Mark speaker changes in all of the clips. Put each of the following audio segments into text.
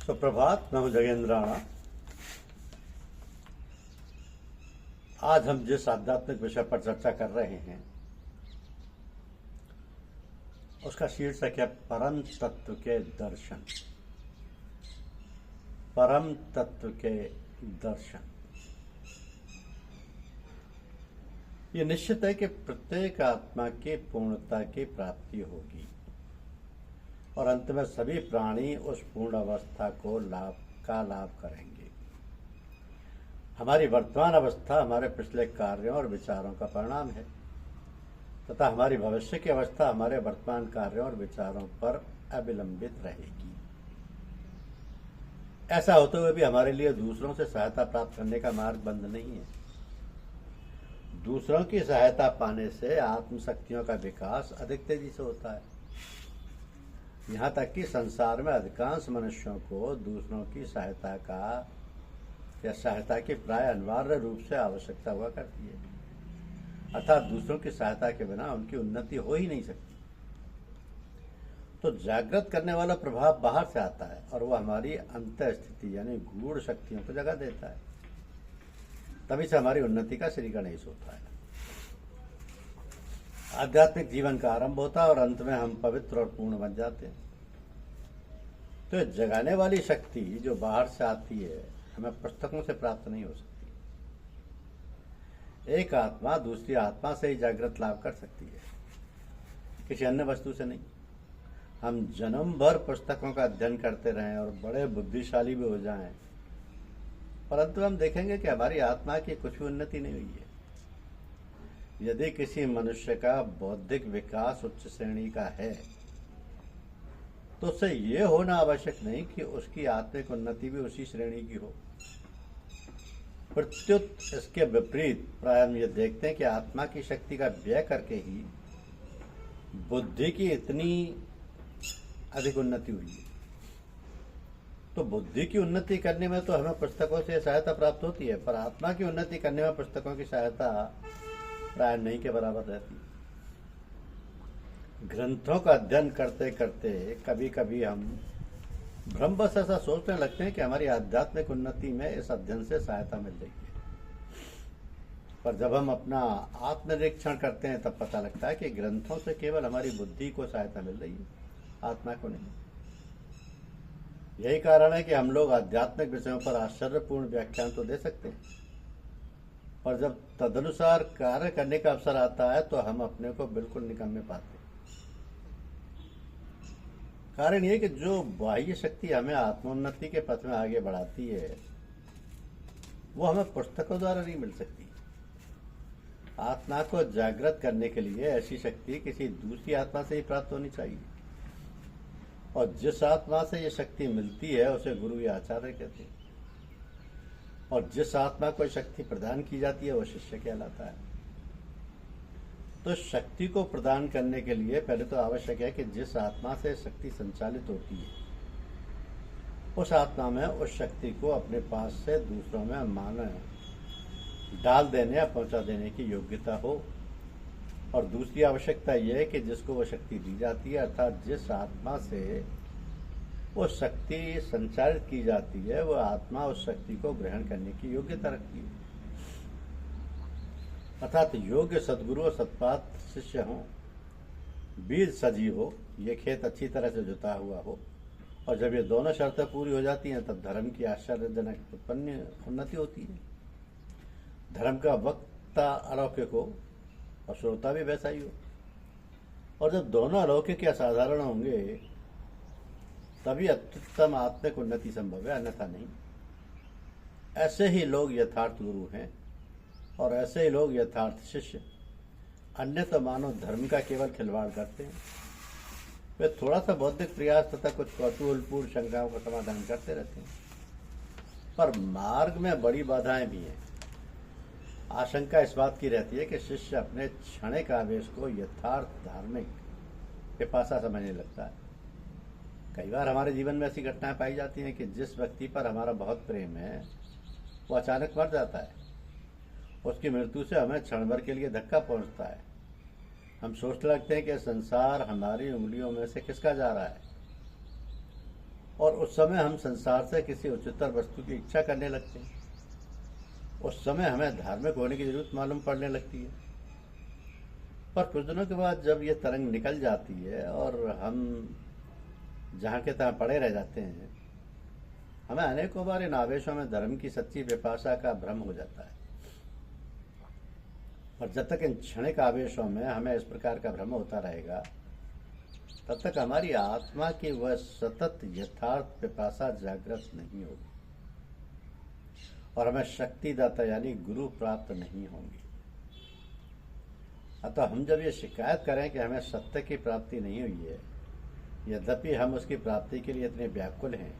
Speaker 1: सुप्रभात। मैं हूं जगेंद्र राणा। आज हम जिस आध्यात्मिक विषय पर चर्चा कर रहे हैं उसका शीर्षक है परम तत्व के दर्शन। परम तत्व के दर्शन। ये निश्चित है कि प्रत्येक आत्मा की पूर्णता की प्राप्ति होगी और अंत में सभी प्राणी उस पूर्ण अवस्था को लाभ करेंगे। हमारी वर्तमान अवस्था हमारे पिछले कार्यों और विचारों का परिणाम है तथा हमारी भविष्य की अवस्था हमारे वर्तमान कार्यों और विचारों पर अविलंबित रहेगी। ऐसा होते हुए भी हमारे लिए दूसरों से सहायता प्राप्त करने का मार्ग बंद नहीं है। दूसरों की सहायता पाने से आत्मशक्तियों का विकास अधिक तेजी से होता है। यहाँ तक कि संसार में अधिकांश मनुष्यों को दूसरों की सहायता की प्राय अनिवार्य रूप से आवश्यकता हुआ करती है, अर्थात दूसरों की सहायता के बिना उनकी उन्नति हो ही नहीं सकती। तो जागृत करने वाला प्रभाव बाहर से आता है और वह हमारी अंतः स्थिति यानी गूढ़ शक्तियों को जगह देता है। तभी से हमारी उन्नति का श्री गणेश होता है। आध्यात्मिक जीवन का आरंभ होता है और अंत में हम पवित्र और पूर्ण बन जाते हैं। तो जगाने वाली शक्ति जो बाहर से आती है हमें पुस्तकों से प्राप्त नहीं हो सकती। एक आत्मा दूसरी आत्मा से ही जागृत लाभ कर सकती है, किसी अन्य वस्तु से नहीं। हम जन्म भर पुस्तकों का अध्ययन करते रहें और बड़े बुद्धिशाली भी हो जाएं, परंतु हम देखेंगे कि हमारी आत्मा की कुछ भी उन्नति नहीं हुई है। यदि किसी मनुष्य का बौद्धिक विकास उच्च श्रेणी का है तो उससे यह होना आवश्यक नहीं कि उसकी आत्मिक उन्नति भी उसी श्रेणी की हो। प्रत्युत इसके विपरीत प्राय हम ये देखते हैं कि आत्मा की शक्ति का व्यय करके ही बुद्धि की इतनी अधिक उन्नति हुई है। तो बुद्धि की उन्नति करने में तो हमें पुस्तकों से सहायता प्राप्त होती है, पर आत्मा की उन्नति करने में पुस्तकों की सहायता प्राय नहीं के बराबर रहती। ग्रंथों का अध्ययन करते करते कभी कभी हम भ्रमवश ऐसा सोचने लगते हैं कि हमारी आध्यात्मिक उन्नति में इस अध्ययन से सहायता मिल रही है, पर जब हम अपना आत्मनिरीक्षण करते हैं तब पता लगता है कि ग्रंथों से केवल हमारी बुद्धि को सहायता मिल रही है, आत्मा को नहीं। यही कारण है कि हम लोग आध्यात्मिक विषयों पर आश्चर्यपूर्ण व्याख्यान तो दे सकते हैं, पर जब तदनुसार कार्य करने का अवसर आता है तो हम अपने को बिल्कुल निकम्मे पाते हैं। कारण यह कि जो बाह्य शक्ति हमें आत्मोन्नति के पथ में आगे बढ़ाती है वो हमें पुस्तकों द्वारा नहीं मिल सकती। आत्मा को जागृत करने के लिए ऐसी शक्ति किसी दूसरी आत्मा से ही प्राप्त होनी चाहिए, और जिस आत्मा से ये शक्ति मिलती है उसे गुरु या आचार्य कहते हैं, और जिस आत्मा को शक्ति प्रदान की जाती है वो शिष्य कहलाता है। तो शक्ति को प्रदान करने के लिए पहले तो आवश्यक है कि जिस आत्मा से शक्ति संचालित होती है उस आत्मा में उस शक्ति को अपने पास से दूसरों में मान डाल देने या पहुंचा देने की योग्यता हो। और दूसरी आवश्यकता यह है कि जिसको वो शक्ति दी जाती है, अर्थात जिस आत्मा से वो शक्ति संचालित की जाती है वह आत्मा उस शक्ति को ग्रहण करने की योग्यता रखती है। अर्थात योग्य सद्गुरु और सत्पात शिष्य हों, बीज सजी हो, ये खेत अच्छी तरह से जुता हुआ हो, और जब ये दोनों शर्तें पूरी हो जाती हैं तब धर्म की आश्चर्यजनक उत्पन्न उन्नति होती है। धर्म का वक्ता अलौकिक हो और श्रोता भी वैसा ही हो, और जब दोनों अलौकिक या साधारण होंगे तभी अत्युत्तम आत्मिक उन्नति संभव है, अन्यथा नहीं। ऐसे ही लोग यथार्थ गुरु हैं और ऐसे ही लोग यथार्थ शिष्य। अन्यथा मानव धर्म का केवल खिलवाड़ करते हैं। वे थोड़ा सा बौद्धिक प्रयास तथा कुछ कौतूहलपूर्ण शंकाओं का समाधान करते रहते हैं, पर मार्ग में बड़ी बाधाएं भी हैं। आशंका इस बात की रहती है कि शिष्य अपने क्षणिक आवेश को यथार्थ धार्मिक पिपासा समझने लगता है। कई बार हमारे जीवन में ऐसी घटनाएं पाई जाती हैं कि जिस व्यक्ति पर हमारा बहुत प्रेम है वो अचानक मर जाता है। उसकी मृत्यु से हमें क्षण भर के लिए धक्का पहुंचता है। हम सोचने लगते हैं कि संसार हमारी उंगलियों में से किसका जा रहा है। और उस समय हम संसार से किसी उच्चतर वस्तु की इच्छा करने लगते हैं। उस समय हमें धार्मिक होने की जरूरत मालूम पड़ने लगती है। पर कुछ दिनों के बाद जब ये तरंग निकल जाती है और हम जहाँ के तहाँ पड़े रह जाते हैं, हमें अनेकों बार इन आवेशों में धर्म की सच्ची पिपासा का भ्रम हो जाता है। और जब तक इन क्षणिक आवेशों में हमें इस प्रकार का भ्रम होता रहेगा, तब तक हमारी आत्मा की वह सतत यथार्थ पिपासा जागृत नहीं होगी और हमें शक्तिदाता यानी गुरु प्राप्त नहीं होंगे। अतः हम जब ये शिकायत करें कि हमें सत्य की प्राप्ति नहीं हुई है, यद्यपि हम उसकी प्राप्ति के लिए इतने व्याकुल हैं,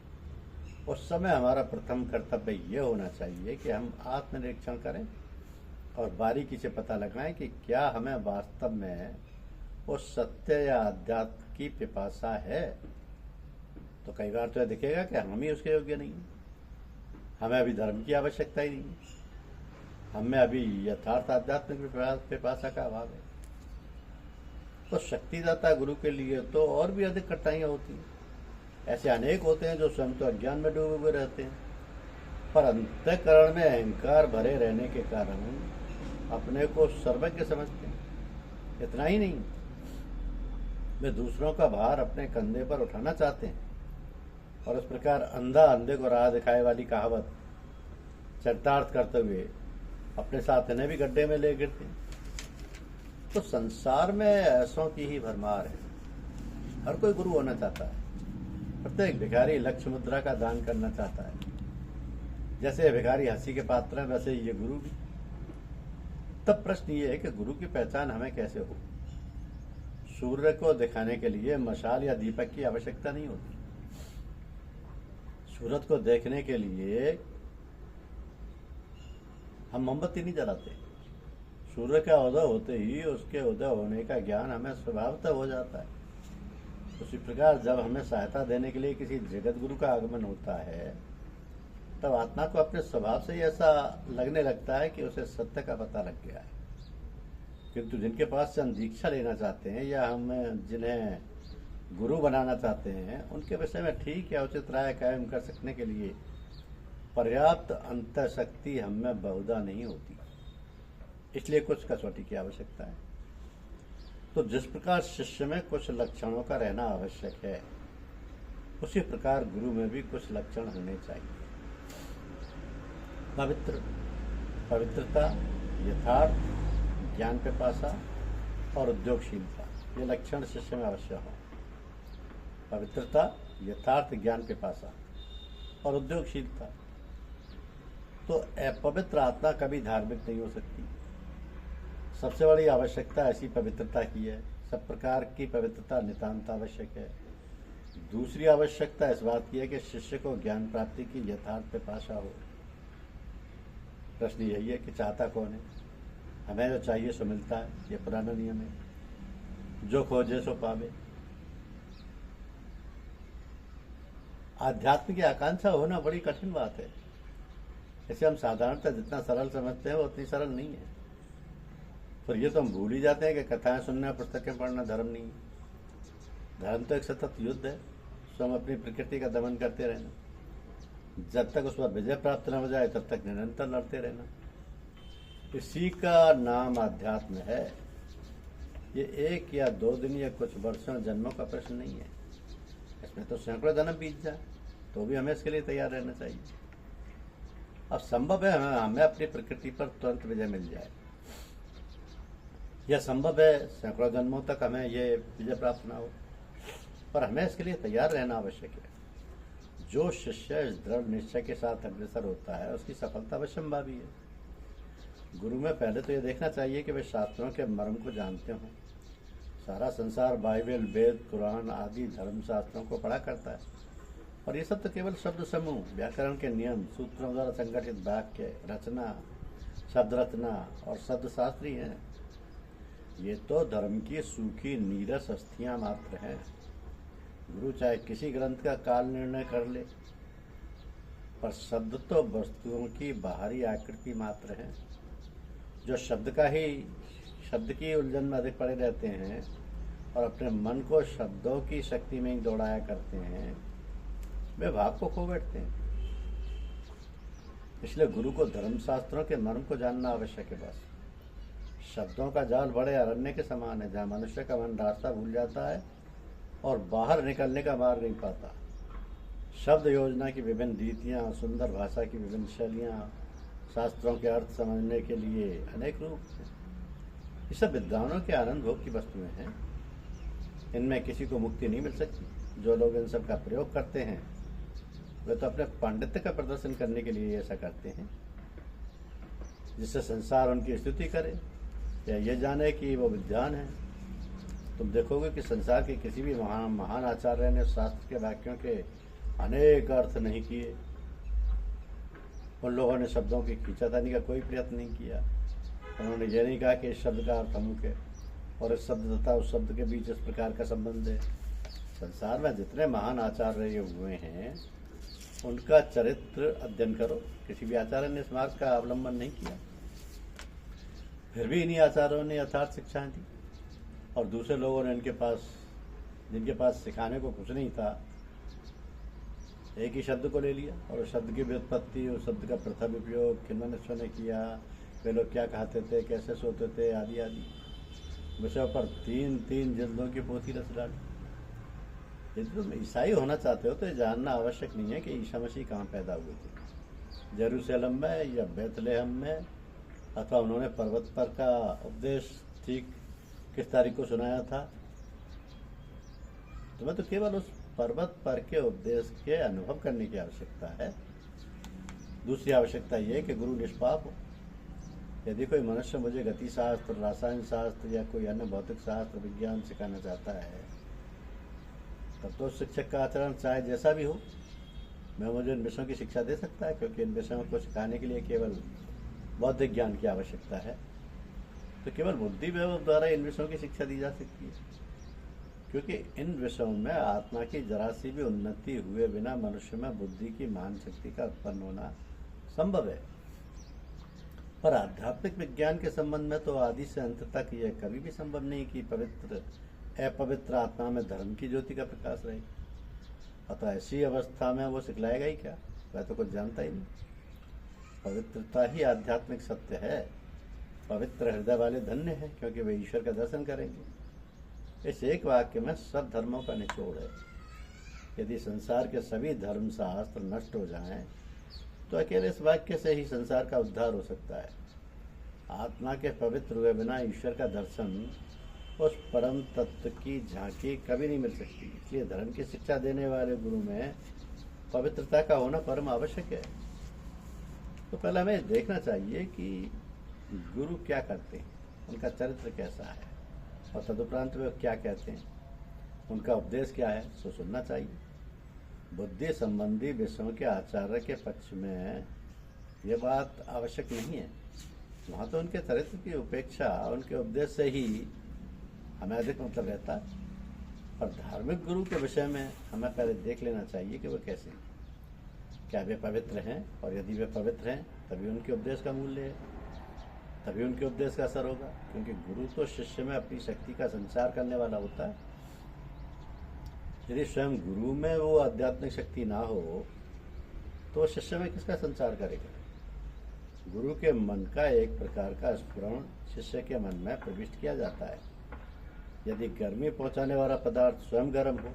Speaker 1: उस समय हमारा प्रथम कर्तव्य यह होना चाहिए कि हम आत्मनिरीक्षण करें और बारीकी से पता लगाएं कि क्या हमें वास्तव में उस सत्य या अध्यात्म की पिपासा है। तो कई बार तो यह दिखेगा कि हम ही उसके योग्य नहीं, हमें अभी धर्म की आवश्यकता ही नहीं, हमें अभी यथार्थ आध्यात्मिक पिपासा का अभाव है। तो शक्तिदाता गुरु के लिए तो और भी अधिक कठिनाइयां होती हैं। ऐसे अनेक होते हैं जो स्वयं तो अज्ञान में डूबे हुए रहते हैं, पर अंतःकरण में अहंकार भरे रहने के कारण अपने को सर्वज्ञ समझते हैं। इतना ही नहीं, वे दूसरों का भार अपने कंधे पर उठाना चाहते हैं और इस प्रकार अंधा अंधे को राह दिखाए वाली कहावत चरितार्थ करते हुए अपने साथ इन्हें भी गड्ढे में ले गिरते हैं। तो संसार में ऐसों की ही भरमार है। हर कोई गुरु होना चाहता है। प्रत्येक भिखारी लक्ष्य मुद्रा का दान करना चाहता है। जैसे भिखारी हंसी के पात्र हैं, वैसे ये गुरु भी। तब प्रश्न ये है कि गुरु की पहचान हमें कैसे हो। सूर्य को दिखाने के लिए मशाल या दीपक की आवश्यकता नहीं होती। सूरज को देखने के लिए हम मोमबत्ती नहीं जलाते। सूर्य का उदय होते ही उसके उदय होने का ज्ञान हमें स्वभावतः हो जाता है। उसी प्रकार जब हमें सहायता देने के लिए किसी जगत गुरु का आगमन होता है, तब आत्मा को अपने स्वभाव से ही ऐसा लगने लगता है कि उसे सत्य का पता लग गया है। किंतु जिनके पास से हम दीक्षा लेना चाहते हैं या हम जिन्हें गुरु बनाना चाहते हैं, उनके विषय में ठीक या उचित राय कायम कर सकने के लिए पर्याप्त अंतःशक्ति हम में बहुधा नहीं होती। इसलिए कुछ कसौटी की आवश्यकता है। तो जिस प्रकार शिष्य में कुछ लक्षणों का रहना आवश्यक है, उसी प्रकार गुरु में भी कुछ लक्षण होने चाहिए। पवित्रता, यथार्थ, ज्ञान पिपासा और उद्योगशीलता, ये लक्षण शिष्य में अवश्य हो। पवित्रता, यथार्थ, ज्ञान पिपासा और उद्योगशीलता। तो अपवित्र आत्मा कभी धार्मिक नहीं हो सकती। सबसे बड़ी आवश्यकता ऐसी पवित्रता की है। सब प्रकार की पवित्रता नितांत आवश्यक है। दूसरी आवश्यकता इस बात की है कि शिष्य को ज्ञान प्राप्ति की यथार्थ पिपासा हो। प्रश्न यही है कि चाहता कौन है। हमें जो चाहिए सो मिलता है, ये पुराना नियम है। जो खोजे सो पावे। आध्यात्म की आकांक्षा होना बड़ी कठिन बात है। इसे हम साधारणतः जितना सरल समझते हैं वो उतनी सरल नहीं है। पर ये तो हम भूल ही जाते हैं कि कथाएं सुनना, पुस्तकें पढ़ना धर्म नहीं है। धर्म तो एक सतत युद्ध है। स्वयं अपनी प्रकृति का दमन करते रहना, जब तक उस पर विजय प्राप्त न हो जाए तब तक निरंतर लड़ते रहना। इसी का नाम आध्यात्म है। ये 1 या 2 दिन या कुछ वर्षों जन्मों का प्रश्न नहीं है। इसमें तो सैकड़ों जन्म बीत जाए तो भी हमें इसके लिए तैयार रहना चाहिए। अब संभव है हमें अपनी प्रकृति पर तुरंत विजय मिल जाए। यह संभव है सैकड़ों जन्मों तक हमें ये विजय प्राप्त ना हो, पर हमें इसके लिए तैयार रहना आवश्यक है। जो शिष्य इस दृढ़ निश्चय के साथ अग्रसर होता है, उसकी सफलता अवश्यंभावी है। गुरु में पहले तो ये देखना चाहिए कि वे शास्त्रों के मर्म को जानते हों। सारा संसार बाइबल, वेद, कुरान आदि धर्म शास्त्रों को पढ़ा करता है, और ये सब तो केवल शब्द समूह, व्याकरण के नियम, सूत्रों द्वारा संगठित वाक्य रचना, शब्द रचना और शब्द शास्त्री हैं। ये तो धर्म की सूखी नीरस अस्थियां मात्र हैं। गुरु चाहे किसी ग्रंथ का काल निर्णय कर ले, पर शब्द तो वस्तुओं की बाहरी आकृति मात्र है। जो शब्द की उलझन में अधिक पड़े रहते हैं और अपने मन को शब्दों की शक्ति में ही दौड़ाया करते हैं, वे भाव को खो बैठते हैं। इसलिए गुरु को धर्मशास्त्रों के मर्म को जानना आवश्यक है। बस शब्दों का जाल बड़े अरण्य के समान है, जहाँ मनुष्य का मन रास्ता भूल जाता है और बाहर निकलने का मार्ग नहीं पाता। शब्द योजना की विभिन्न रीतियाँ, सुंदर भाषा की विभिन्न शैलियाँ, शास्त्रों के अर्थ समझने के लिए अनेक रूप हैं। ये सब विद्वानों के आनंद भोग की वस्तुएं हैं। इनमें किसी को मुक्ति नहीं मिल सकती। जो लोग इन सब का प्रयोग करते हैं वे तो अपने पांडित्य का प्रदर्शन करने के लिए ऐसा करते हैं, जिससे संसार उनकी स्तुति करे या ये जाने कि वो विद्वान है। तुम देखोगे कि संसार के किसी भी महान आचार्य ने शास्त्र के वाक्यों के अनेक अर्थ नहीं किए। उन लोगों ने शब्दों की खींचातानी का कोई प्रयत्न नहीं किया। उन्होंने ये नहीं कहा कि इस शब्द का अर्थ अमुक है और इस शब्द तथा उस शब्द के बीच इस प्रकार का संबंध है। संसार में जितने महान आचार्य हुए हैं उनका चरित्र अध्ययन करो। किसी भी आचार्य ने इस मार्ग का अवलंबन नहीं किया, फिर भी इन्हीं आचार्यों ने यथार्थ शिक्षाएं दी और दूसरे लोगों ने जिनके पास सिखाने को कुछ नहीं था, एक ही शब्द को ले लिया और उस शब्द की व्युत्पत्ति, उस शब्द का प्रथम उपयोग किन मनुष्यों ने किया, वे लोग क्या खाते थे, कैसे सोते थे, आदि आदि विषयों पर 3-3 जिल्दों की पोथी रच डाली। यदि तुम ईसाई होना चाहते हो तो ये जानना आवश्यक नहीं है कि ईसा मसीह कहाँ पैदा हुए थे, जेरूसलम में या बैतलहम में, अथवा उन्होंने पर्वत पर का उपदेश ठीक किस तारीख को सुनाया था। तुम्हें तो केवल उस पर्वत पर के उपदेश के अनुभव करने की आवश्यकता है। दूसरी आवश्यकता यह है कि गुरु निष्पाप हो। यदि कोई मनुष्य मुझे गति शास्त्र, रासायन शास्त्र या कोई अन्य भौतिक शास्त्र, विज्ञान सिखाना चाहता है, तब तो शिक्षक का आचरण चाहे जैसा भी हो, मैं मुझे इन विषयों की शिक्षा दे सकता है, क्योंकि इन विषयों को सिखाने के लिए केवल बौद्धिक ज्ञान की आवश्यकता है। तो केवल बुद्धि विवेक द्वारा इन विषयों की शिक्षा दी जा सकती है, क्योंकि इन विषयों में आत्मा की जरा सी भी उन्नति हुए बिना मनुष्य में बुद्धि की महान शक्ति का उत्पन्न होना संभव है। पर आध्यात्मिक विज्ञान के संबंध में तो आदि से अंत तक यह कभी भी संभव नहीं कि अपवित्र आत्मा में धर्म की ज्योति का प्रकाश रहे। अतः ऐसी अवस्था में वो सिखलाएगा ही क्या? वह तो कुछ जानता ही नहीं। पवित्रता ही आध्यात्मिक सत्य है। पवित्र हृदय वाले धन्य हैं, क्योंकि वे ईश्वर का दर्शन करेंगे। इस एक वाक्य में सब धर्मों का निचोड़ है। यदि संसार के सभी धर्म शास्त्र नष्ट हो जाएं, तो अकेले इस वाक्य से ही संसार का उद्धार हो सकता है। आत्मा के पवित्र हुए बिना ईश्वर का दर्शन, उस परम तत्व की झांकी कभी नहीं मिल सकती। इसलिए धर्म की शिक्षा देने वाले गुरु में पवित्रता का होना परम आवश्यक है। तो पहले हमें देखना चाहिए कि गुरु क्या करते हैं, उनका चरित्र कैसा है, और तदुपरांत वे क्या कहते हैं, उनका उपदेश क्या है, सो सुनना चाहिए। बुद्धि संबंधी विषयों के आचार्य के पक्ष में ये बात आवश्यक नहीं है। वहाँ तो उनके चरित्र की उपेक्षा उनके उपदेश से ही हमें अधिक मतलब रहता है। और धार्मिक गुरु के विषय में हमें पहले देख लेना चाहिए कि वे कैसे हैं, क्या वे पवित्र हैं, और यदि वे पवित्र हैं तभी उनके उपदेश का मूल्य है, तभी उनके उपदेश का असर होगा। क्योंकि गुरु तो शिष्य में अपनी शक्ति का संचार करने वाला होता है। यदि स्वयं गुरु में वो आध्यात्मिक शक्ति ना हो तो शिष्य में किसका संचार करेगा? गुरु के मन का एक प्रकार का स्फुरण शिष्य के मन में प्रविष्ट किया जाता है। यदि गर्मी पहुंचाने वाला पदार्थ स्वयं गर्म हो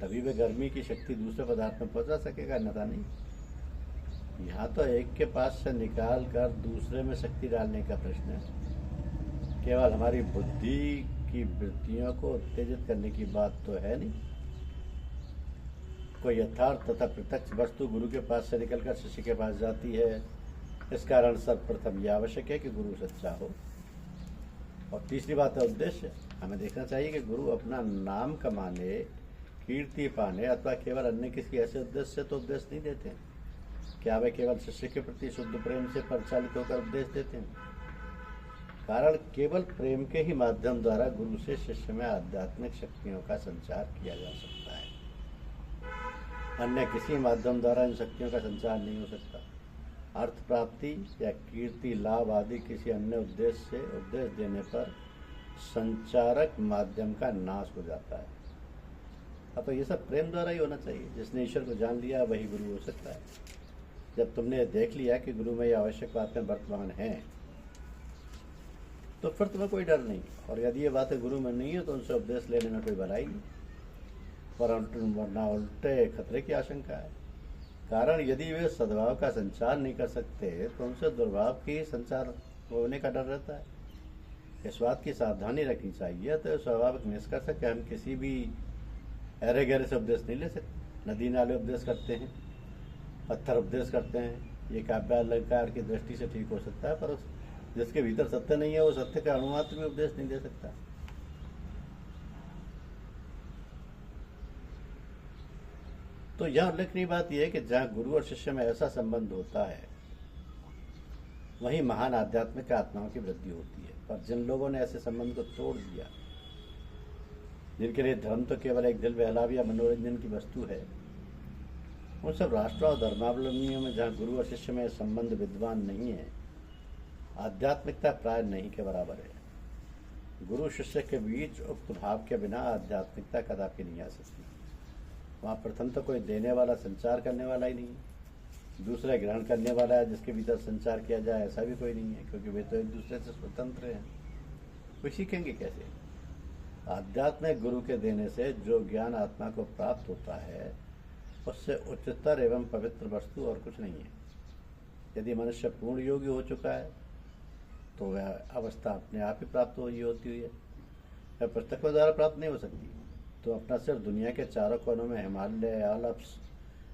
Speaker 1: तभी वे गर्मी की शक्ति दूसरे पदार्थ में पहुंचा सकेगा, अन्यथा नहीं। यहाँ तो एक के पास से निकाल कर दूसरे में शक्ति डालने का प्रश्न है। केवल हमारी बुद्धि की वृत्तियों को उत्तेजित करने की बात तो है नहीं। कोई यथार्थ तथा प्रत्यक्ष वस्तु गुरु के पास से निकलकर शिष्य के पास जाती है। इस कारण सर्वप्रथम यह आवश्यक है कि गुरु सच्चा हो। और तीसरी बात है उद्देश्य। हमें देखना चाहिए कि गुरु अपना नाम कमाने, कीर्ति पाने अथवा केवल अन्य किसी ऐसे उद्देश्य से तो उपदेश नहीं देते हैं। क्या वे केवल शिष्य के प्रति शुद्ध प्रेम से परिचालित होकर उपदेश देते हैं? कारण केवल प्रेम के ही माध्यम द्वारा गुरु से शिष्य में आध्यात्मिक शक्तियों का संचार किया जा सकता है। अन्य किसी माध्यम द्वारा इन शक्तियों का संचार नहीं हो सकता। अर्थ प्राप्ति या कीर्ति लाभ आदि किसी अन्य उद्देश्य से उपदेश देने पर संचारक माध्यम का नाश हो जाता है। अब तो ये सब प्रेम द्वारा ही होना चाहिए। जिसने ईश्वर को जान लिया वही गुरु हो सकता है। जब तुमने देख लिया कि गुरु में ये आवश्यक बातें वर्तमान हैं, तो फिर तुम्हें कोई डर नहीं। और यदि ये बातें गुरु में नहीं है तो उनसे उपदेश लेने में कोई भलाई नहीं, वरना उल्टे खतरे की आशंका है। कारण यदि वे सद्भाव का संचार नहीं कर सकते तो उनसे दुर्भाव की संचार होने का डर रहता है। इस बात की सावधानी रखनी चाहिए। तो स्वाभाविक निष्कर्ष है कि हम किसी भी अरे गहरे से उपदेश नहीं ले सकते। नदी नाले उपदेश करते हैं, पत्थर उपदेश करते हैं, ये काव्यालंकार की दृष्टि से ठीक हो सकता है, पर जिसके भीतर सत्य नहीं है वो सत्य का अणुमात्र भी उपदेश नहीं दे सकता। तो यह उल्लेखनीय बात यह है कि जहाँ गुरु और शिष्य में ऐसा संबंध होता है वहीं महान आध्यात्मिक आत्माओं की वृद्धि होती है। पर जिन लोगों ने ऐसे संबंध को तोड़ दिया, जिनके लिए धर्म तो केवल एक दिल बहलाव या मनोरंजन की वस्तु है, उन सब राष्ट्र और धर्मावलंबियों में जहाँ गुरु और शिष्य में संबंध विद्वान नहीं है, आध्यात्मिकता प्राय नहीं के बराबर है। गुरु शिष्य के बीच उक्त भाव के बिना आध्यात्मिकता कदापि नहीं आ सकती। वहाँ प्रथम तो कोई देने वाला संचार करने वाला ही नहीं, दूसरा ग्रहण करने वाला है जिसके भीतर संचार किया जाए ऐसा भी कोई नहीं है, क्योंकि वे तो एक दूसरे से स्वतंत्र हैं। वे सीखेंगे कैसे? आध्यात्मिक गुरु के देने से जो ज्ञान आत्मा को प्राप्त होता है उससे उच्चतर एवं पवित्र वस्तु और कुछ नहीं है। यदि मनुष्य पूर्ण योगी हो चुका है तो वह अवस्था अपने आप ही प्राप्त होती हुई है, वह पुस्तकों द्वारा प्राप्त नहीं हो सकती। तो अपना सिर्फ दुनिया के चारों कोनों में हिमालय, आल्प्स,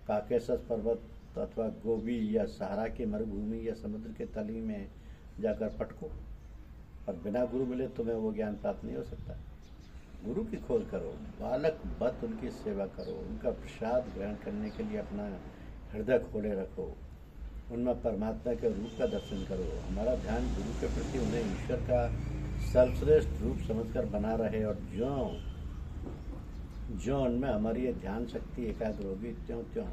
Speaker 1: काकेशस पर्वत अथवा गोबी या सहारा की मरुभूमि या समुद्र के तली में जाकर पटको, पर बिना गुरु मिले तुम्हें वो ज्ञान प्राप्त नहीं हो सकता। गुरु की खोज करो, बालक बत उनकी सेवा करो, उनका प्रसाद ग्रहण करने के लिए अपना हृदय खोले रखो, उनमें परमात्मा के रूप का दर्शन करो। हमारा ध्यान गुरु के प्रति उन्हें ईश्वर का सर्वश्रेष्ठ रूप समझकर बना रहे, और ज्यों उनमें हमारी ध्यान शक्ति एकाग्र होगी त्यों त्यों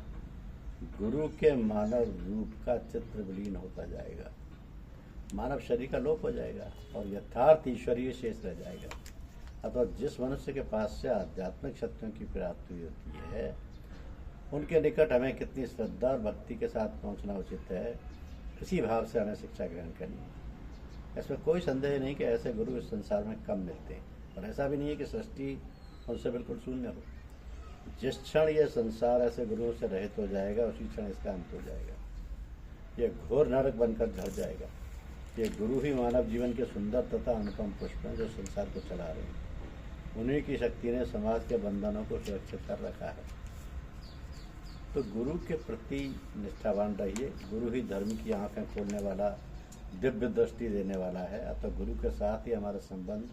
Speaker 1: गुरु के मानव रूप का चित्र विलीन होता जाएगा। मानव शरीर का लोप हो जाएगा और यथार्थ ईश्वरीय शेष रह जाएगा। अथवा जिस मनुष्य के पास से आध्यात्मिक सत्यों की प्राप्ति होती है उनके निकट हमें कितनी श्रद्धा और भक्ति के साथ पहुंचना उचित है, इसी भाव से हमें शिक्षा ग्रहण करनी है। इसमें कोई संदेह नहीं कि ऐसे गुरु इस संसार में कम मिलते हैं, और ऐसा भी नहीं है कि सृष्टि उनसे बिल्कुल शून्य हो। जिस क्षण यह संसार ऐसे गुरुओं से रहित हो जाएगा उसी क्षण इसका अंत हो जाएगा। यह घोर नरक बनकर झड़ जाएगा। ये गुरु ही मानव जीवन के सुंदर तथा अनुपम पुष्प हैं जो संसार को चला रहे हैं। उन्हीं की शक्ति ने समाज के बंधनों को सुरक्षित कर रखा है। तो गुरु के प्रति निष्ठावान रहिए। गुरु ही धर्म की आंखें खोलने वाला, दिव्य दृष्टि देने वाला है। अतः गुरु के साथ ही हमारा संबंध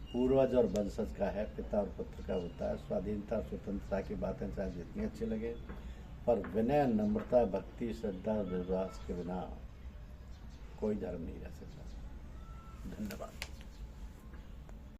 Speaker 1: पूर्वज और वंशज का है, पिता और पुत्र का होता है। स्वाधीनता और स्वतंत्रता की बातें चाहे जितनी अच्छी लगे, पर विनय, नम्रता, भक्ति, श्रद्धा, विश्वास के बिना कोई धर्म नहीं रह सकता। धन्यवाद।